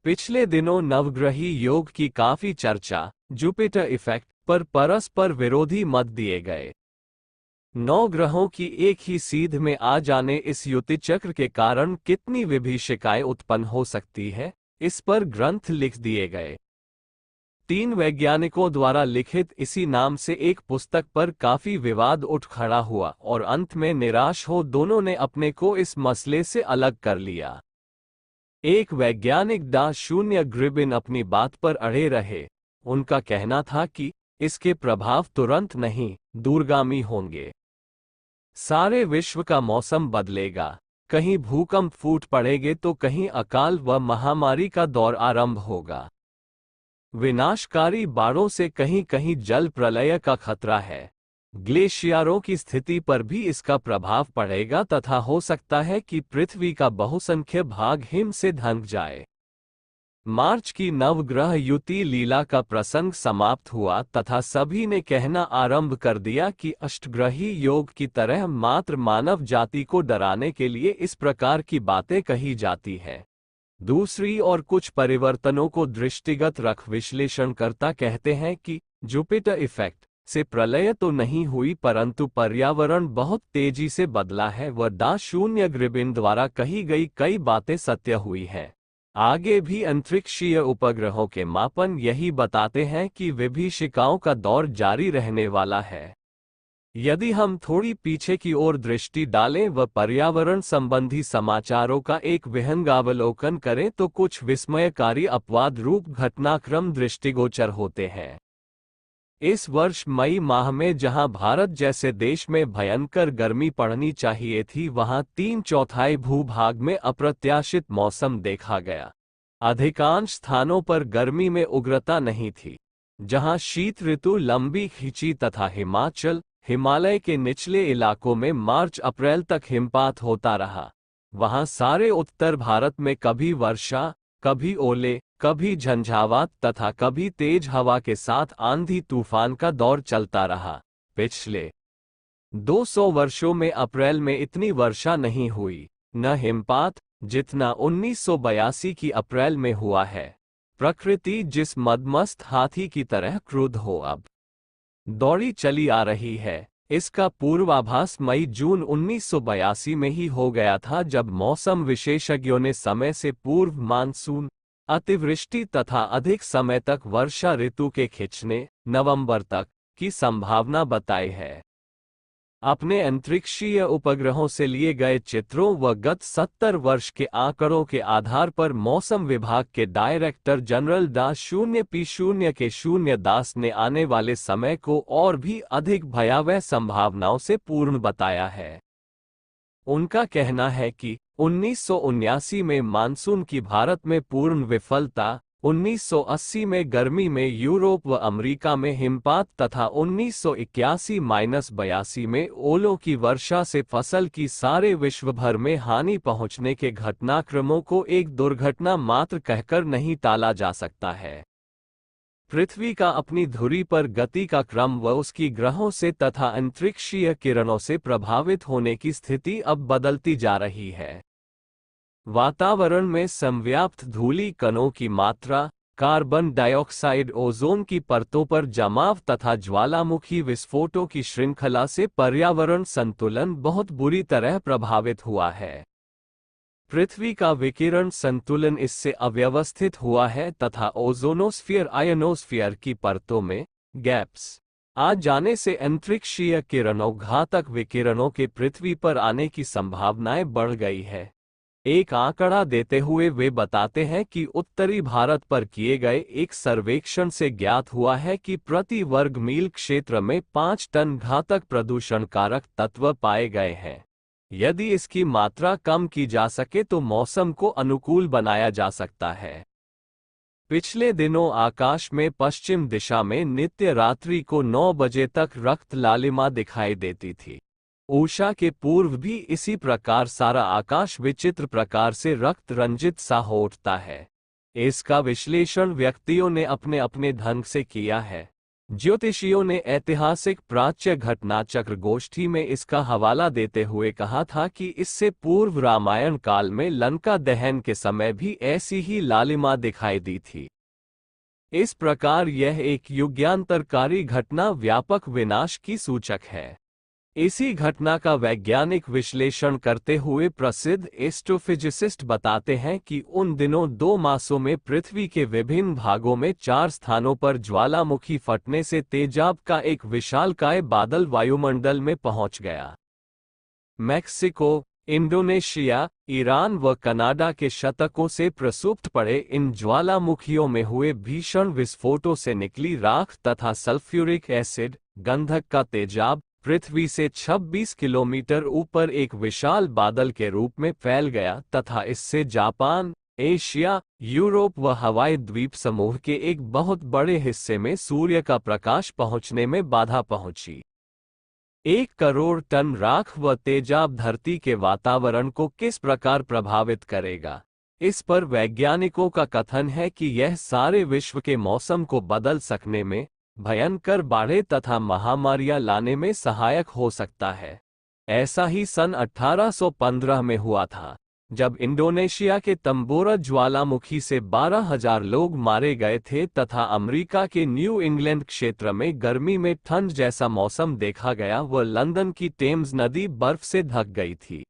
पिछले दिनों नवग्रही योग की काफी चर्चा जुपिटर इफेक्ट पर परस्पर विरोधी मत दिए गए। 9 ग्रहों की एक ही सीध में आ जाने इस युति चक्र के कारण कितनी विभीषिकाएं उत्पन्न हो सकती है, इस पर ग्रंथ लिख दिए गए। 3 वैज्ञानिकों द्वारा लिखित इसी नाम से एक पुस्तक पर काफी विवाद उठ खड़ा हुआ और अंत में निराश हो दोनों ने अपने को इस मसले से अलग कर लिया। एक वैज्ञानिक डा. ग्रिबिन अपनी बात पर अड़े रहे। उनका कहना था कि इसके प्रभाव तुरंत नहीं, दूरगामी होंगे। सारे विश्व का मौसम बदलेगा, कहीं भूकंप फूट पड़ेंगे तो कहीं अकाल व महामारी का दौर आरंभ होगा। विनाशकारी बाढ़ों से कहीं कहीं जल प्रलय का खतरा है। ग्लेशियरों की स्थिति पर भी इसका प्रभाव पड़ेगा तथा हो सकता है कि पृथ्वी का बहुसंख्य भाग हिम से ढंक जाए। मार्च की नवग्रह युति लीला का प्रसंग समाप्त हुआ तथा सभी ने कहना आरंभ कर दिया कि अष्टग्रही योग की तरह मात्र मानव जाति को डराने के लिए इस प्रकार की बातें कही जाती है। दूसरी ओर कुछ परिवर्तनों को दृष्टिगत रख विश्लेषणकर्ता कहते हैं कि जुपिटर इफेक्ट से प्रलय तो नहीं हुई परंतु पर्यावरण बहुत तेजी से बदला है व डा. ग्रिबिन द्वारा कही गई कई बातें सत्य हुई हैं। आगे भी अंतरिक्षीय उपग्रहों के मापन यही बताते हैं कि विभीषिकाओं का दौर जारी रहने वाला है। यदि हम थोड़ी पीछे की ओर दृष्टि डालें व पर्यावरण संबंधी समाचारों का एक विहंगावलोकन करें तो कुछ विस्मयकारी अपवाद रूप घटनाक्रम दृष्टिगोचर होते हैं। इस वर्ष मई माह में जहां भारत जैसे देश में भयंकर गर्मी पड़नी चाहिए थी, वहां 3/4 भूभाग में अप्रत्याशित मौसम देखा गया। अधिकांश स्थानों पर गर्मी में उग्रता नहीं थी। जहां शीत ऋतु लंबी खिंची तथा हिमालय के निचले इलाकों में मार्च अप्रैल तक हिमपात होता रहा, वहां सारे उत्तर भारत में कभी वर्षा, कभी ओले, कभी झंझावात तथा कभी तेज हवा के साथ आंधी तूफान का दौर चलता रहा। पिछले 200 वर्षों में अप्रैल में इतनी वर्षा नहीं हुई, न हिमपात, जितना 1982 की अप्रैल में हुआ है। प्रकृति जिस मदमस्त हाथी की तरह क्रुद्ध हो अब दौड़ी चली आ रही है, इसका पूर्वाभास मई जून 1982 में ही हो गया था, जब मौसम विशेषज्ञों ने समय से पूर्व मानसून, अतिवृष्टि तथा अधिक समय तक वर्षा ऋतु के खिंचने नवंबर तक की संभावना बताई है। अपने अंतरिक्षीय उपग्रहों से लिए गए चित्रों व गत 70 वर्ष के आंकड़ों के आधार पर मौसम विभाग के डायरेक्टर जनरल डा. P0K0 दास ने आने वाले समय को और भी अधिक भयावह संभावनाओं से पूर्ण बताया है। उनका कहना है कि 1979 में मानसून की भारत में पूर्ण विफलता, 1980 में गर्मी में यूरोप व अमेरिका में हिमपात तथा 1981-82 में ओलों की वर्षा से फसल की सारे विश्व भर में हानि पहुंचने के घटनाक्रमों को एक दुर्घटना मात्र कहकर नहीं टाला जा सकता है। पृथ्वी का अपनी धुरी पर गति का क्रम व उसकी ग्रहों से तथा अंतरिक्षीय किरणों से प्रभावित होने की स्थिति अब बदलती जा रही है। वातावरण में संव्याप्त धूलि कणों की मात्रा, कार्बन डाइऑक्साइड ओजोन की परतों पर जमाव तथा ज्वालामुखी विस्फोटों की श्रृंखला से पर्यावरण संतुलन बहुत बुरी तरह प्रभावित हुआ है। पृथ्वी का विकिरण संतुलन इससे अव्यवस्थित हुआ है तथा ओजोनोस्फीयर आयनोस्फीयर की परतों में गैप्स आ जाने से अंतरिक्षीय किरणों घातक विकिरणों के पृथ्वी पर आने की संभावनाएं बढ़ गई है। एक आंकड़ा देते हुए वे बताते हैं कि उत्तरी भारत पर किए गए एक सर्वेक्षण से ज्ञात हुआ है कि प्रति वर्ग मील क्षेत्र में 5 टन घातक प्रदूषण कारक तत्व पाए गए हैं। यदि इसकी मात्रा कम की जा सके तो मौसम को अनुकूल बनाया जा सकता है। पिछले दिनों आकाश में पश्चिम दिशा में नित्य रात्रि को 9 बजे तक रक्त लालिमा दिखाई देती थी। उषा के पूर्व भी इसी प्रकार सारा आकाश विचित्र प्रकार से रक्त रंजित सा हो उठता है। इसका विश्लेषण व्यक्तियों ने अपने अपने ढंग से किया है। ज्योतिषियों ने ऐतिहासिक प्राच्य घटनाचक्र गोष्ठी में इसका हवाला देते हुए कहा था कि इससे पूर्व रामायण काल में लंका दहन के समय भी ऐसी ही लालिमा दिखाई दी थी। इस प्रकार यह एक युगांतरकारी घटना व्यापक विनाश की सूचक है। इसी घटना का वैज्ञानिक विश्लेषण करते हुए प्रसिद्ध एस्ट्रोफिजिसिस्ट बताते हैं कि उन दिनों 2 मासों में पृथ्वी के विभिन्न भागों में 4 स्थानों पर ज्वालामुखी फटने से तेजाब का एक विशालकाय बादल वायुमंडल में पहुंच गया। मैक्सिको, इंडोनेशिया, ईरान व कनाडा के शतकों से प्रसुप्त पड़े इन ज्वालामुखियों में हुए भीषण विस्फोटों से निकली राख तथा सल्फ्यूरिक एसिड, गंधक का तेजाब पृथ्वी से 26 किलोमीटर ऊपर एक विशाल बादल के रूप में फैल गया तथा इससे जापान, एशिया, यूरोप व हवाई द्वीप समूह के एक बहुत बड़े हिस्से में सूर्य का प्रकाश पहुंचने में बाधा पहुंची। 1 करोड़ टन राख व तेजाब धरती के वातावरण को किस प्रकार प्रभावित करेगा, इस पर वैज्ञानिकों का कथन है कि यह सारे विश्व के मौसम को बदल सकने में, भयंकर बाढ़ें तथा महामारियां लाने में सहायक हो सकता है। ऐसा ही सन 1815 में हुआ था, जब इंडोनेशिया के तंबोरा ज्वालामुखी से 12,000 लोग मारे गए थे तथा अमेरिका के न्यू इंग्लैंड क्षेत्र में गर्मी में ठंड जैसा मौसम देखा गया व लंदन की टेम्स नदी बर्फ से ढक गई थी।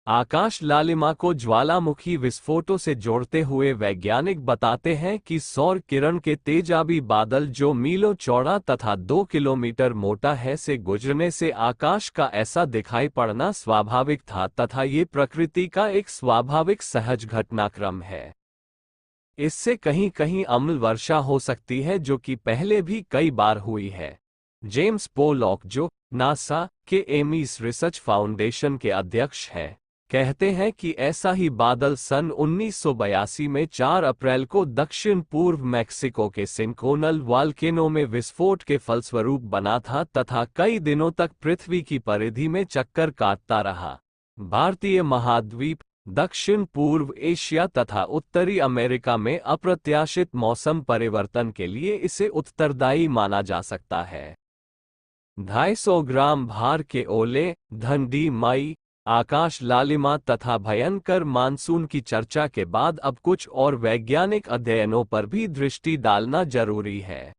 आकाश लालिमा को ज्वालामुखी विस्फोटों से जोड़ते हुए वैज्ञानिक बताते हैं कि सौर किरण के तेजाबी बादल जो मीलों चौड़ा तथा 2 किलोमीटर मोटा है से गुजरने से आकाश का ऐसा दिखाई पड़ना स्वाभाविक था तथा ये प्रकृति का एक स्वाभाविक सहज घटनाक्रम है। इससे कहीं कहीं अम्ल वर्षा हो सकती है जो कि पहले भी कई बार हुई है। जेम्स पोलॉक, जो नासा के एमिस रिसर्च फाउंडेशन के अध्यक्ष हैं, कहते हैं कि ऐसा ही बादल सन 1982 में 4 अप्रैल को दक्षिण पूर्व मैक्सिको के सिंकोनल वॉल्केनो में विस्फोट के फलस्वरूप बना था तथा कई दिनों तक पृथ्वी की परिधि में चक्कर काटता रहा। भारतीय महाद्वीप, दक्षिण पूर्व एशिया तथा उत्तरी अमेरिका में अप्रत्याशित मौसम परिवर्तन के लिए इसे उत्तरदायी माना जा सकता है। 250 ग्राम भार के ओले, धंधी मई, आकाश लालिमा तथा भयंकर मानसून की चर्चा के बाद अब कुछ और वैज्ञानिक अध्ययनों पर भी दृष्टि डालना जरूरी है।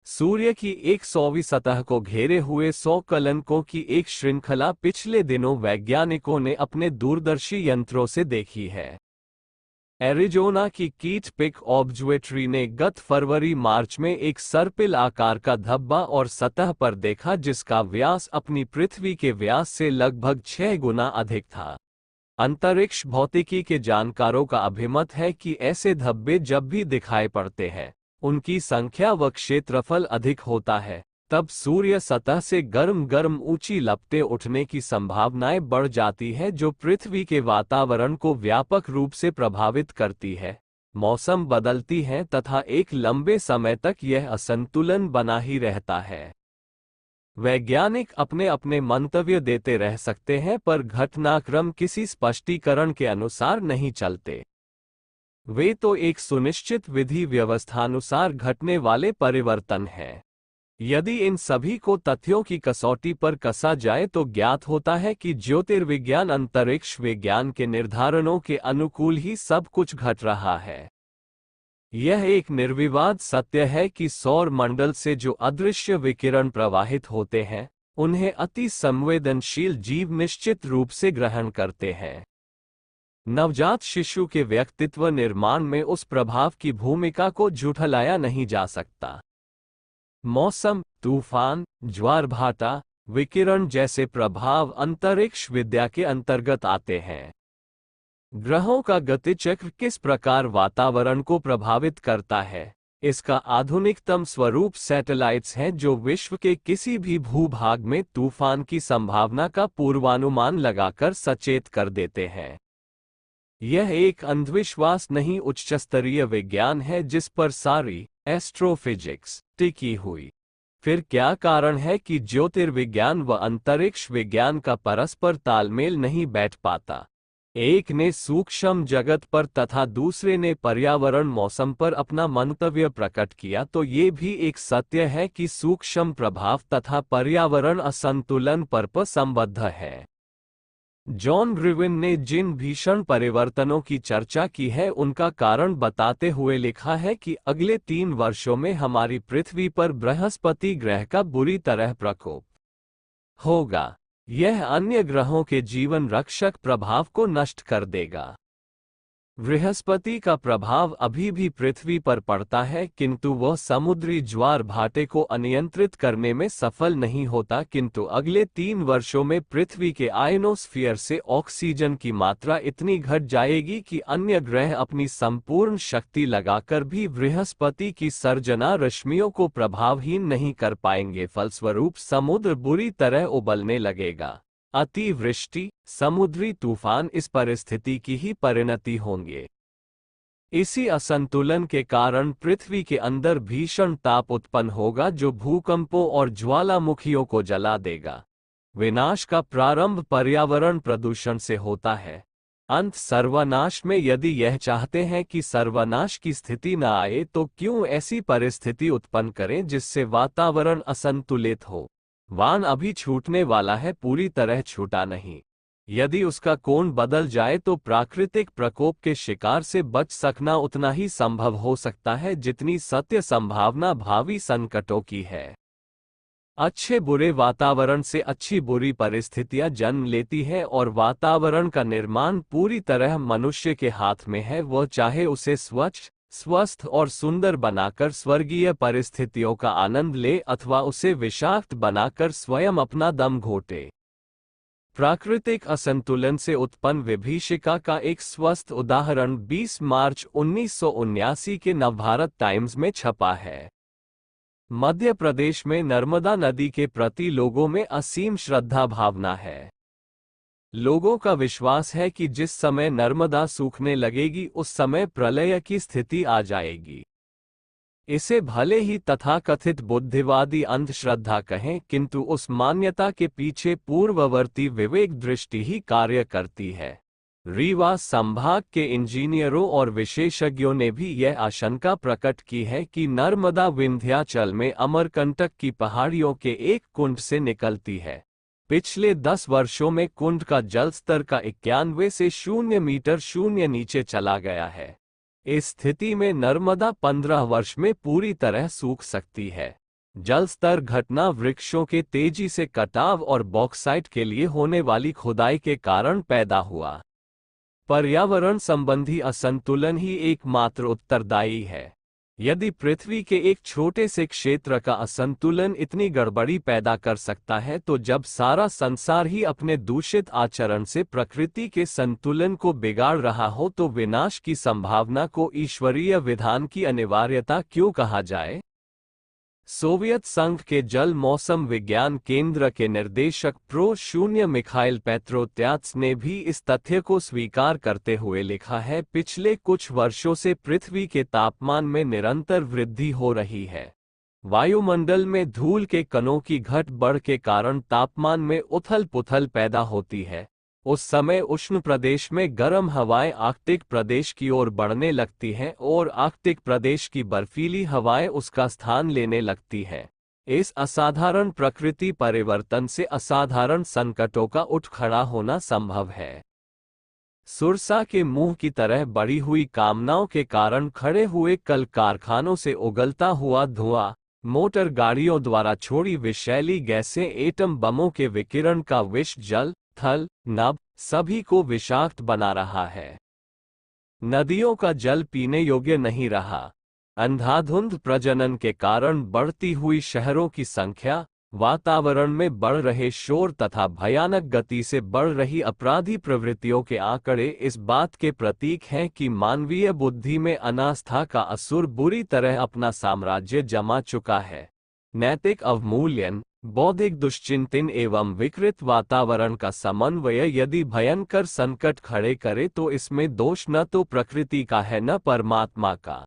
सूर्य की 100वीं सतह को घेरे हुए 100 कलंकों की एक श्रृंखला पिछले दिनों वैज्ञानिकों ने अपने दूरदर्शी यंत्रों से देखी है। एरिज़ोना की कीट पिक ऑब्जर्वेटरी ने गत फरवरी-मार्च में एक सर्पिल आकार का धब्बा और सतह पर देखा जिसका व्यास अपनी पृथ्वी के व्यास से लगभग 6 गुना अधिक था। अंतरिक्ष भौतिकी के जानकारों का अभिमत है कि ऐसे धब्बे जब भी दिखाई पड़ते हैं, उनकी संख्या व क्षेत्रफल अधिक होता है, तब सूर्य सतह से गर्म ऊंची लपटें उठने की संभावनाएं बढ़ जाती है जो पृथ्वी के वातावरण को व्यापक रूप से प्रभावित करती है, मौसम बदलती है तथा एक लंबे समय तक यह असंतुलन बना ही रहता है। वैज्ञानिक अपने अपने मंतव्य देते रह सकते हैं पर घटनाक्रम किसी स्पष्टीकरण के अनुसार नहीं चलते। वे तो एक सुनिश्चित विधि व्यवस्थानुसार घटने वाले परिवर्तन हैं। यदि इन सभी को तथ्यों की कसौटी पर कसा जाए तो ज्ञात होता है कि ज्योतिर्विज्ञान अंतरिक्ष विज्ञान के निर्धारणों के अनुकूल ही सब कुछ घट रहा है। यह एक निर्विवाद सत्य है कि सौर मंडल से जो अदृश्य विकिरण प्रवाहित होते हैं, उन्हें अति संवेदनशील जीव निश्चित रूप से ग्रहण करते हैं। नवजात शिशु के व्यक्तित्व निर्माण में उस प्रभाव की भूमिका को झुठलाया नहीं जा सकता। मौसम, तूफान, ज्वार भाटा, विकिरण जैसे प्रभाव अंतरिक्ष विद्या के अंतर्गत आते हैं। ग्रहों का गतिचक्र किस प्रकार वातावरण को प्रभावित करता है, इसका आधुनिकतम स्वरूप सैटेलाइट्स हैं जो विश्व के किसी भी भूभाग में तूफान की संभावना का पूर्वानुमान लगाकर सचेत कर देते हैं। यह एक अंधविश्वास नहीं उच्चस्तरीय विज्ञान है जिस पर सारी एस्ट्रोफिजिक्स टिकी हुई। फिर क्या कारण है कि ज्योतिर्विज्ञान व अंतरिक्ष विज्ञान का परस्पर तालमेल नहीं बैठ पाता? एक ने सूक्ष्म जगत पर तथा दूसरे ने पर्यावरण मौसम पर अपना मंतव्य प्रकट किया, तो ये भी एक सत्य है कि सूक्ष्म प्रभाव तथा पर्यावरण असंतुलन पर संबद्ध है। जॉन ग्रिविन ने जिन भीषण परिवर्तनों की चर्चा की है उनका कारण बताते हुए लिखा है कि अगले 3 वर्षों में हमारी पृथ्वी पर बृहस्पति ग्रह का बुरी तरह प्रकोप होगा। यह अन्य ग्रहों के जीवन रक्षक प्रभाव को नष्ट कर देगा। बृहस्पति का प्रभाव अभी भी पृथ्वी पर पड़ता है, किंतु वह समुद्री ज्वार भाटे को अनियंत्रित करने में सफल नहीं होता। किंतु अगले 3 वर्षों में पृथ्वी के आयनोस्फीयर से ऑक्सीजन की मात्रा इतनी घट जाएगी कि अन्य ग्रह अपनी संपूर्ण शक्ति लगाकर भी बृहस्पति की सर्जना रश्मियों को प्रभावहीन नहीं कर पाएंगे। फलस्वरूप समुद्र बुरी तरह उबलने लगेगा। अतिवृष्टि, समुद्री तूफान इस परिस्थिति की ही परिणति होंगे। इसी असंतुलन के कारण पृथ्वी के अंदर भीषण ताप उत्पन्न होगा जो भूकंपों और ज्वालामुखियों को जला देगा। विनाश का प्रारंभ पर्यावरण प्रदूषण से होता है, अंत सर्वनाश में। यदि यह चाहते हैं कि सर्वनाश की स्थिति न आए तो क्यों ऐसी परिस्थिति उत्पन्न करें जिससे वातावरण असंतुलित हो। वान अभी छूटने वाला है, पूरी तरह छूटा नहीं। यदि उसका कोण बदल जाए तो प्राकृतिक प्रकोप के शिकार से बच सकना उतना ही संभव हो सकता है जितनी सत्य संभावना भावी संकटों की है। अच्छे बुरे वातावरण से अच्छी बुरी परिस्थितियां जन्म लेती है और वातावरण का निर्माण पूरी तरह मनुष्य के हाथ में है। वह चाहे उसे स्वच्छ, स्वस्थ और सुंदर बनाकर स्वर्गीय परिस्थितियों का आनंद ले अथवा उसे विषाक्त बनाकर स्वयं अपना दम घोटे। प्राकृतिक असंतुलन से उत्पन्न विभीषिका का एक स्वस्थ उदाहरण 20 मार्च 1979 के नवभारत टाइम्स में छपा है। मध्य प्रदेश में नर्मदा नदी के प्रति लोगों में असीम श्रद्धा भावना है। लोगों का विश्वास है कि जिस समय नर्मदा सूखने लगेगी उस समय प्रलय की स्थिति आ जाएगी। इसे भले ही तथाकथित बुद्धिवादी अंधश्रद्धा कहें, किंतु उस मान्यता के पीछे पूर्ववर्ती विवेक दृष्टि ही कार्य करती है। रीवा संभाग के इंजीनियरों और विशेषज्ञों ने भी यह आशंका प्रकट की है कि नर्मदा विंध्याचल में अमरकंटक की पहाड़ियों के एक कुंड से निकलती है। पिछले 10 वर्षों में कुंड का जलस्तर का 91 से 0 मीटर शून्य नीचे चला गया है। इस स्थिति में नर्मदा 15 वर्ष में पूरी तरह सूख सकती है। जलस्तर घटना वृक्षों के तेजी से कटाव और बॉक्साइट के लिए होने वाली खुदाई के कारण पैदा हुआ। पर्यावरण संबंधी असंतुलन ही एकमात्र उत्तरदायी है। यदि पृथ्वी के एक छोटे से क्षेत्र का असंतुलन इतनी गड़बड़ी पैदा कर सकता है, तो जब सारा संसार ही अपने दूषित आचरण से प्रकृति के संतुलन को बिगाड़ रहा हो, तो विनाश की संभावना को ईश्वरीय विधान की अनिवार्यता क्यों कहा जाए? सोवियत संघ के जल मौसम विज्ञान केंद्र के निर्देशक प्रो-0 मिखाइल पेत्रोत्यात्स ने भी इस तथ्य को स्वीकार करते हुए लिखा है, पिछले कुछ वर्षों से पृथ्वी के तापमान में निरंतर वृद्धि हो रही है। वायुमंडल में धूल के कणों की घट बढ़ के कारण तापमान में उथल पुथल पैदा होती है। उस समय उष्ण प्रदेश में गर्म हवाएं आर्कटिक प्रदेश की ओर बढ़ने लगती हैं और आर्कटिक प्रदेश की बर्फीली हवाएं उसका स्थान लेने लगती हैं। इस असाधारण प्रकृति परिवर्तन से असाधारण संकटों का उठ खड़ा होना संभव है। सुरसा के मुंह की तरह बढ़ी हुई कामनाओं के कारण खड़े हुए कल कारखानों से उगलता हुआ धुआं, मोटर गाड़ियों द्वारा छोड़ी विषैली गैसें, एटम बमों के विकिरण का विष जल, थल, नभ सभी को विषाक्त बना रहा है। नदियों का जल पीने योग्य नहीं रहा। अंधाधुंध प्रजनन के कारण बढ़ती हुई शहरों की संख्या, वातावरण में बढ़ रहे शोर तथा भयानक गति से बढ़ रही अपराधी प्रवृत्तियों के आंकड़े इस बात के प्रतीक हैं कि मानवीय बुद्धि में अनास्था का असुर बुरी तरह अपना साम्राज्य जमा चुका है। नैतिक अवमूल्यन, बौद्धिक दुश्चिंतन एवं विकृत वातावरण का समन्वय यदि भयंकर संकट खड़े करे, तो इसमें दोष न तो प्रकृति का है न परमात्मा का।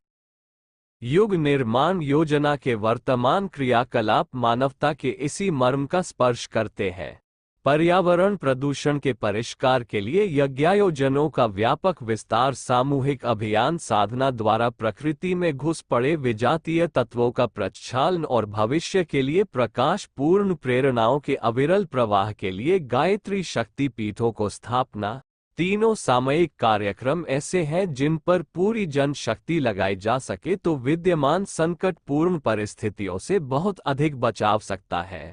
युग निर्माण योजना के वर्तमान क्रियाकलाप मानवता के इसी मर्म का स्पर्श करते हैं। पर्यावरण प्रदूषण के परिष्कार के लिए यज्ञायोजनों का व्यापक विस्तार, सामूहिक अभियान साधना द्वारा प्रकृति में घुस पड़े विजातीय तत्वों का प्रक्षालन और भविष्य के लिए प्रकाश पूर्ण प्रेरणाओं के अविरल प्रवाह के लिए गायत्री शक्ति पीठों को स्थापना। तीनों सामयिक कार्यक्रम ऐसे हैं जिन पर पूरी जन शक्ति लगाई जा सके तो विद्यमान संकटपूर्ण परिस्थितियों से बहुत अधिक बचाव सकता है।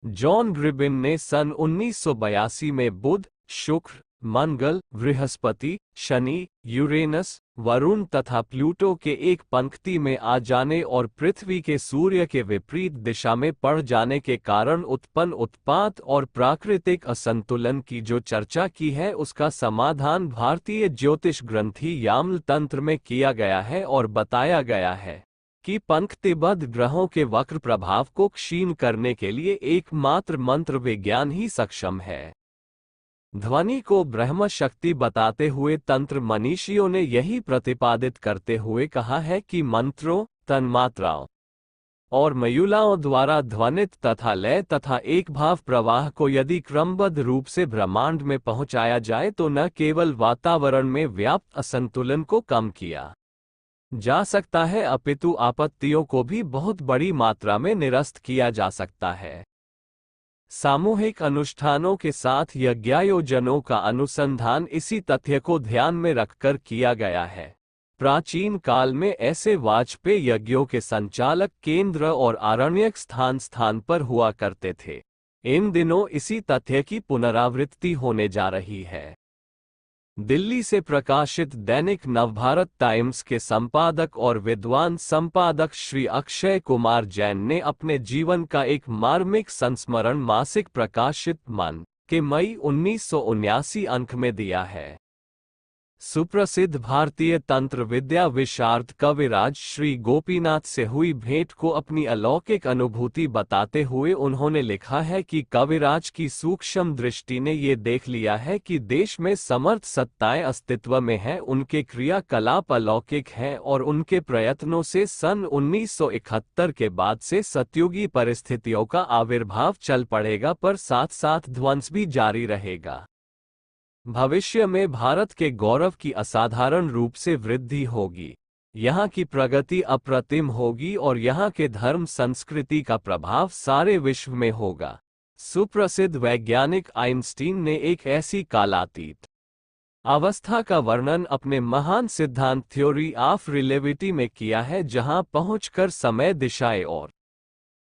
जॉन ग्रिबिन ने सन 1982 में बुध, शुक्र, मंगल, बृहस्पति, शनि, यूरेनस, वरुण तथा प्लूटो के एक पंक्ति में आ जाने और पृथ्वी के सूर्य के विपरीत दिशा में पड़ जाने के कारण उत्पन्न उत्पात और प्राकृतिक असंतुलन की जो चर्चा की है, उसका समाधान भारतीय ज्योतिष ग्रंथि याम्ल तंत्र में किया गया है और बताया गया है कि पंक्तिबद्ध ग्रहों के वक्र प्रभाव को क्षीण करने के लिए एकमात्र मंत्र विज्ञान ही सक्षम है। ध्वनि को ब्रह्म शक्ति बताते हुए तंत्र मनीषियों ने यही प्रतिपादित करते हुए कहा है कि मंत्रों, तन्मात्राओं और मयूलाओं द्वारा ध्वनित तथा लय तथा एक भाव प्रवाह को यदि क्रमबद्ध रूप से ब्रह्मांड में पहुंचाया जाए तो न केवल वातावरण में व्याप्त असंतुलन को कम किया जा सकता है अपितु आपत्तियों को भी बहुत बड़ी मात्रा में निरस्त किया जा सकता है। सामूहिक अनुष्ठानों के साथ यज्ञायोजनों का अनुसंधान इसी तथ्य को ध्यान में रखकर किया गया है। प्राचीन काल में ऐसे वाजपेय यज्ञों के संचालक केंद्र और आरण्यक स्थान स्थान पर हुआ करते थे। इन दिनों इसी तथ्य की पुनरावृत्ति होने जा रही है। दिल्ली से प्रकाशित दैनिक नवभारत टाइम्स के संपादक और विद्वान संपादक श्री अक्षय कुमार जैन ने अपने जीवन का एक मार्मिक संस्मरण मासिक प्रकाशित मन के मई 1979 अंक में दिया है। सुप्रसिद्ध भारतीय तंत्र विद्या विशारद कविराज श्री गोपीनाथ से हुई भेंट को अपनी अलौकिक अनुभूति बताते हुए उन्होंने लिखा है कि कविराज की सूक्ष्म दृष्टि ने ये देख लिया है कि देश में समर्थ सत्ताएं अस्तित्व में हैं, उनके क्रियाकलाप अलौकिक हैं और उनके प्रयत्नों से सन 1971 के बाद से सतयुगी परिस्थितियों का आविर्भाव चल पड़ेगा, पर साथ साथ ध्वंस भी जारी रहेगा। भविष्य में भारत के गौरव की असाधारण रूप से वृद्धि होगी। यहाँ की प्रगति अप्रतिम होगी और यहाँ के धर्म संस्कृति का प्रभाव सारे विश्व में होगा। सुप्रसिद्ध वैज्ञानिक आइंस्टीन ने एक ऐसी कालातीत अवस्था का वर्णन अपने महान सिद्धांत थ्योरी ऑफ रिलेटिविटी में किया है, जहाँ पहुंचकर समय, दिशाएं और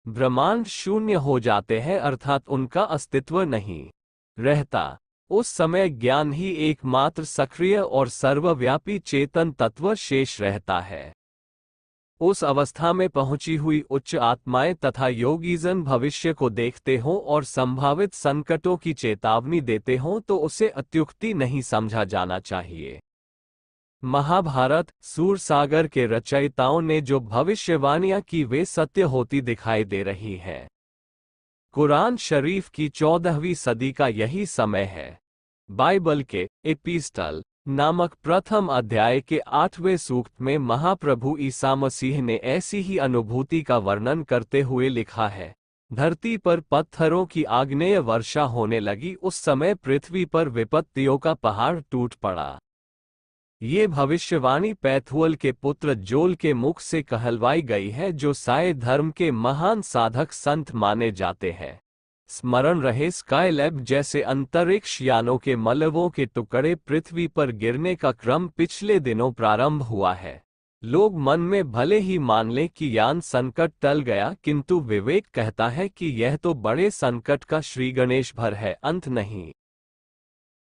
ब्रह्मांड शून्य हो जाते हैं, अर्थात उनका अस्तित्व नहीं रहता। उस समय ज्ञान ही एकमात्र सक्रिय और सर्वव्यापी चेतन तत्व शेष रहता है। उस अवस्था में पहुंची हुई उच्च आत्माएं तथा योगीजन भविष्य को देखते हों और संभावित संकटों की चेतावनी देते हों तो उसे अत्युक्ति नहीं समझा जाना चाहिए। महाभारत, सूरसागर के रचयिताओं ने जो भविष्यवाणियां की वे सत्य होती दिखाई दे रही हैं। कुरान शरीफ की 14वीं सदी का यही समय है। बाइबल के एपिस्टल नामक प्रथम अध्याय के 8वें सूक्त में महाप्रभु ईसा मसीह ने ऐसी ही अनुभूति का वर्णन करते हुए लिखा है, धरती पर पत्थरों की आग्नेय वर्षा होने लगी, उस समय पृथ्वी पर विपत्तियों का पहाड़ टूट पड़ा। ये भविष्यवाणी पैथुअल के पुत्र जोल के मुख से कहलवाई गई है, जो साय धर्म के महान साधक संत माने जाते हैं। स्मरण रहे, स्काईलैब जैसे अंतरिक्ष यानों के मलबों के टुकड़े पृथ्वी पर गिरने का क्रम पिछले दिनों प्रारंभ हुआ है। लोग मन में भले ही मान लें कि यान संकट टल गया, किंतु विवेक कहता है कि यह तो बड़े संकट का श्री गणेश भर है, अंत नहीं।